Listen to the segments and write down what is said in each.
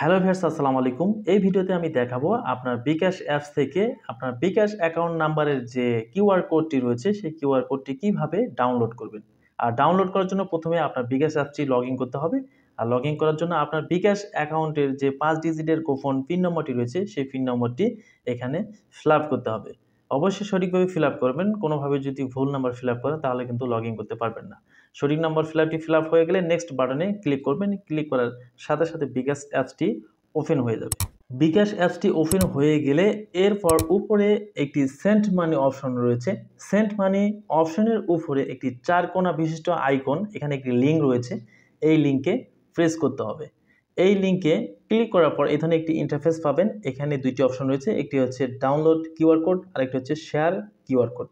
Hello viewers, আসসালামু আলাইকুম। এই ভিডিওতে আমি দেখাবো আপনার বিকাশ অ্যাপস থেকে আপনার বিকাশ অ্যাকাউন্ট নাম্বারের যে কিউআর কোডটি রয়েছে সেই কিউআর কোডটি কিভাবে ডাউনলোড করবেন। আর ডাউনলোড করার জন্য প্রথমে আপনার বিকাশ অ্যাপসটি লগইন করতে হবে। আর লগইন করার জন্য আপনার বিকাশ অ্যাকাউন্টের যে 5 ডিজিটের গোপন পিন নম্বরটি রয়েছে সেই পিন নম্বরটি এখানে ফিল আপ করতে হবে। অবশ্যই সঠিকভাবে ফিল আপ করবেন। কোনোভাবে যদি ভুল নাম্বার ফিল আপ করেন তাহলে কিন্তু লগইন করতে পারবেন না। সঠিক নাম্বার ফিল আপ হয়ে গেলে নেক্সট বাটনে ক্লিক করবেন। ক্লিক করার সাথে সাথে বিকাশ অ্যাপসটি ওপেন হয়ে যাবে। বিকাশ অ্যাপসটি ওপেন হয়ে গেলে এরপর উপরে একটি সেন্ড মানি অপশন রয়েছে। সেন্ড মানি অপশনের উপরে একটি 4 কোণা বিশিষ্ট আইকন, এখানে একটি লিঙ্ক রয়েছে। এই লিঙ্কে প্রেস করতে হবে। এই লিঙ্কে ক্লিক করার পর এখানে একটি ইন্টারফেস পাবেন। এখানে দুইটি অপশন রয়েছে, একটি হচ্ছে ডাউনলোড কিউআর কোড আর একটি হচ্ছে শেয়ার কিউআর কোড।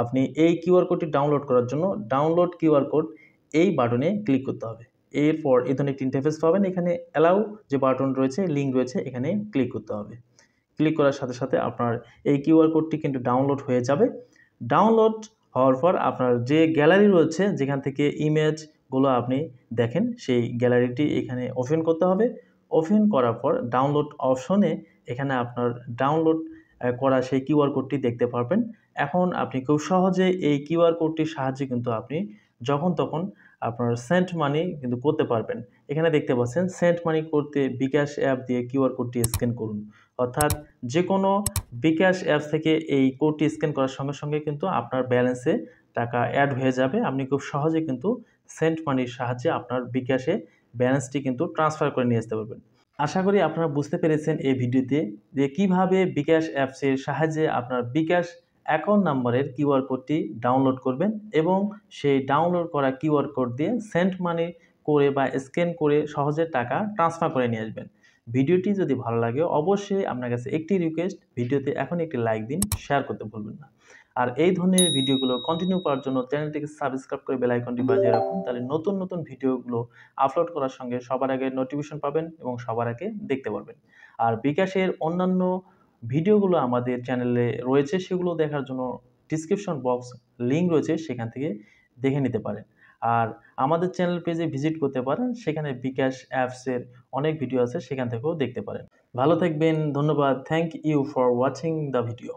আপনি এই কিউআর কোডটি ডাউনলোড করার জন্য ডাউনলোড কিউআর কোড এই বাটনে ক্লিক করতে হবে। এরপর এই ধরনের একটি ইন্টারফেস পাবেন। এখানে অ্যালাউ যে বাটন রয়েছে, লিঙ্ক রয়েছে, এখানে ক্লিক করতে হবে। ক্লিক করার সাথে সাথে আপনার এই কিউআর কোডটি কিন্তু ডাউনলোড হয়ে যাবে। ডাউনলোড হওয়ার পর আপনার যে গ্যালারি রয়েছে, যেখান থেকে ইমেজগুলো আপনি দেখেন, সেই গ্যালারিটি এখানে ওপেন করতে হবে। ওপেন করার পর ডাউনলোড অপশনে এখানে আপনার ডাউনলোড করা সেই কিউআর কোডটি দেখতে পারবেন। এখন আপনি খুব সহজে এই কিউআর কোডটির সাহায্যে কিন্তু আপনি যখন তখন আপনার সেন্ড মানি কিন্তু করতে পারবেন। এখানে দেখতে পাচ্ছেন সেন্ড মানি করতে বিকাশ অ্যাপ দিয়ে কিউআর কোডটি স্ক্যান করুন। অর্থাৎ যে কোনো বিকাশ অ্যাপস থেকে এই কোডটি স্ক্যান করার সঙ্গে সঙ্গে কিন্তু আপনার ব্যালেন্সে টাকা অ্যাড হয়ে যাবে। আপনি খুব সহজে কিন্তু সেন্ড মানির সাহায্যে আপনার বিকাশে ব্যালেন্সটি কিন্তু ট্রান্সফার করে নিয়ে আসতে পারবেন। আশা করি আপনারা বুঝতে পেরেছেন এই ভিডিওতে যে কিভাবে বিকাশ অ্যাপসের সাহায্যে আপনার বিকাশ অ্যাকাউন্ট নাম্বারের কিউআর কোডটি ডাউনলোড করবেন এবং সেই ডাউনলোড করা কিউআর কোড দিয়ে সেন্ড মানি করে বা স্ক্যান করে সহজে টাকা ট্রান্সফার করে নিয়ে আসবেন। ভিডিওটি যদি ভালো লাগে অবশ্যই আপনার কাছে একটি রিকোয়েস্ট, ভিডিওতে এখন একটি লাইক দিন, শেয়ার করতে ভুলবেন না। আর এই ধরনের ভিডিওগুলো কন্টিনিউ করার জন্য চ্যানেলটিকে সাবস্ক্রাইব করে বেল আইকনটি বাজিয়ে রাখুন, তাহলে নতুন নতুন ভিডিওগুলো আপলোড করার সঙ্গে সবার আগে নোটিফিকেশন পাবেন এবং সবার আগে দেখতে পারবেন। আর বিকাশের অন্যান্য ভিডিওগুলো আমাদের চ্যানেলে রয়েছে, সেগুলো দেখার জন্য ডিসক্রিপশন বক্স লিঙ্ক রয়েছে, সেখান থেকে দেখে নিতে পারেন। আর আমাদের চ্যানেল পেজে ভিজিট করতে পারেন, সেখানে বিকাশ অ্যাপসের অনেক ভিডিও আছে, সেখান থেকেও দেখতে পারেন। ভালো থাকবেন, ধন্যবাদ। Thank you for watching the video.